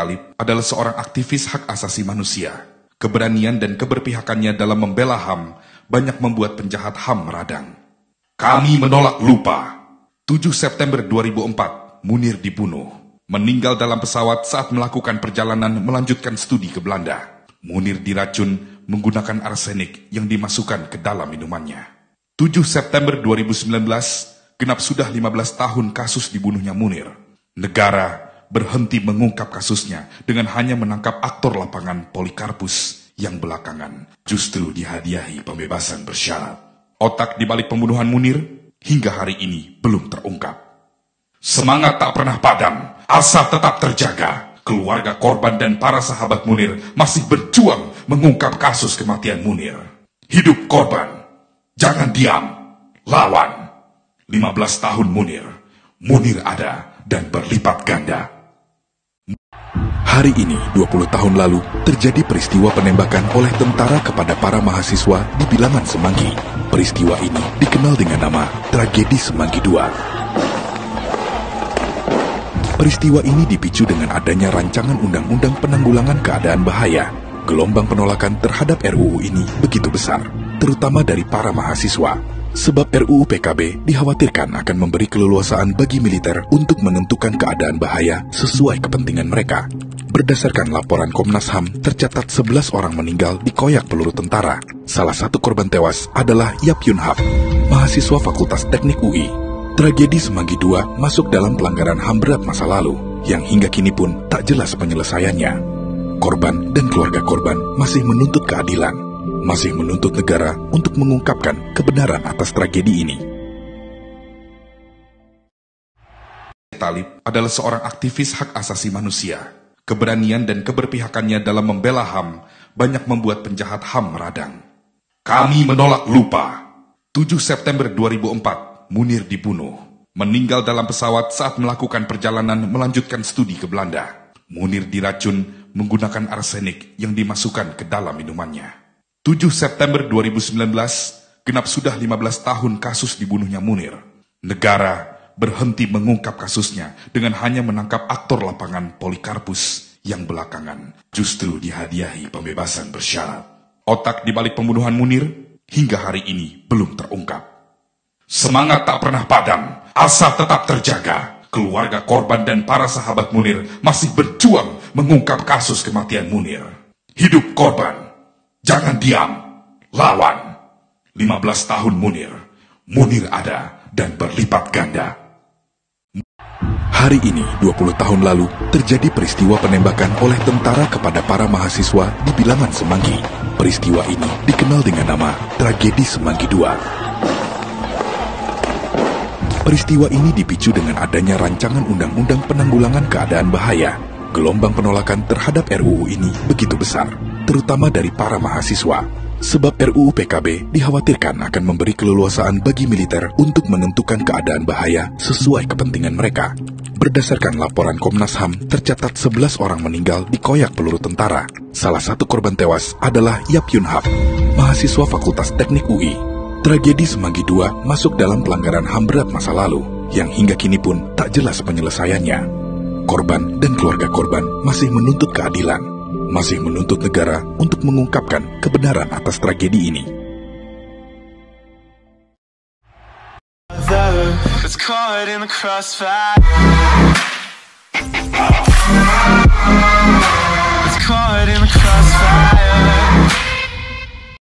Talib adalah seorang aktivis hak asasi manusia. Keberanian dan keberpihakannya dalam membela HAM banyak membuat penjahat HAM meradang. Kami menolak lupa. 7 September 2004, Munir dibunuh. Meninggal dalam pesawat saat melakukan perjalanan melanjutkan studi ke Belanda. Munir diracun menggunakan arsenik yang dimasukkan ke dalam minumannya. 7 September 2019, genap sudah 15 tahun kasus dibunuhnya Munir. Negara berhenti mengungkap kasusnya dengan hanya menangkap aktor lapangan Polikarpus yang belakangan justru dihadiahi pembebasan bersyarat. Otak di balik pembunuhan Munir hingga hari ini belum terungkap. Semangat tak pernah padam, asa tetap terjaga. Keluarga korban dan para sahabat Munir masih berjuang mengungkap kasus kematian Munir. Hidup korban, jangan diam, lawan. 15 tahun Munir, Munir ada dan berlipat ganda. Hari ini, 20 tahun lalu, terjadi peristiwa penembakan oleh tentara kepada para mahasiswa di bilangan Semanggi. Peristiwa ini dikenal dengan nama Tragedi Semanggi II. Peristiwa ini dipicu dengan adanya rancangan Undang-Undang Penanggulangan Keadaan Bahaya. Gelombang penolakan terhadap RUU ini begitu besar, terutama dari para mahasiswa. Sebab RUU PKB dikhawatirkan akan memberi keleluasaan bagi militer untuk menentukan keadaan bahaya sesuai kepentingan mereka. Berdasarkan laporan Komnas HAM, tercatat 11 orang meninggal dikoyak peluru tentara. Salah satu korban tewas adalah Yap Yun Hap, mahasiswa Fakultas Teknik UI. Tragedi Semanggi II masuk dalam pelanggaran HAM berat masa lalu, yang hingga kini pun tak jelas penyelesaiannya. Korban dan keluarga korban masih menuntut keadilan, masih menuntut negara untuk mengungkapkan kebenaran atas tragedi ini. Talib adalah seorang aktivis hak asasi manusia. Keberanian dan keberpihakannya dalam membela HAM banyak membuat penjahat HAM meradang. Kami menolak lupa. 7 September 2004, Munir dibunuh. Meninggal dalam pesawat saat melakukan perjalanan melanjutkan studi ke Belanda. Munir diracun menggunakan arsenik yang dimasukkan ke dalam minumannya. 7 September 2019, genap sudah 15 tahun kasus dibunuhnya Munir. Negara berhenti mengungkap kasusnya dengan hanya menangkap aktor lapangan Polikarpus yang belakangan justru dihadiahi pembebasan bersyarat. Otak di balik pembunuhan Munir hingga hari ini belum terungkap. Semangat tak pernah padam, asa tetap terjaga. Keluarga korban dan para sahabat Munir masih berjuang mengungkap kasus kematian Munir. Hidup korban, jangan diam, lawan. 15 tahun Munir, Munir ada dan berlipat ganda. Hari ini, 20 tahun lalu, terjadi peristiwa penembakan oleh tentara kepada para mahasiswa di bilangan Semanggi. Peristiwa ini dikenal dengan nama Tragedi Semanggi II. Peristiwa ini dipicu dengan adanya rancangan Undang-Undang Penanggulangan Keadaan Bahaya. Gelombang penolakan terhadap RUU ini begitu besar, terutama dari para mahasiswa. Sebab RUU PKB dikhawatirkan akan memberi keleluasaan bagi militer untuk menentukan keadaan bahaya sesuai kepentingan mereka. Berdasarkan laporan Komnas HAM, tercatat 11 orang meninggal dikoyak peluru tentara. Salah satu korban tewas adalah Yap Yun Hap, mahasiswa Fakultas Teknik UI. Tragedi Semanggi II masuk dalam pelanggaran HAM berat masa lalu, yang hingga kini pun tak jelas penyelesaiannya. Korban dan keluarga korban masih menuntut keadilan, masih menuntut negara untuk mengungkapkan kebenaran atas tragedi ini. It's caught in the crossfire.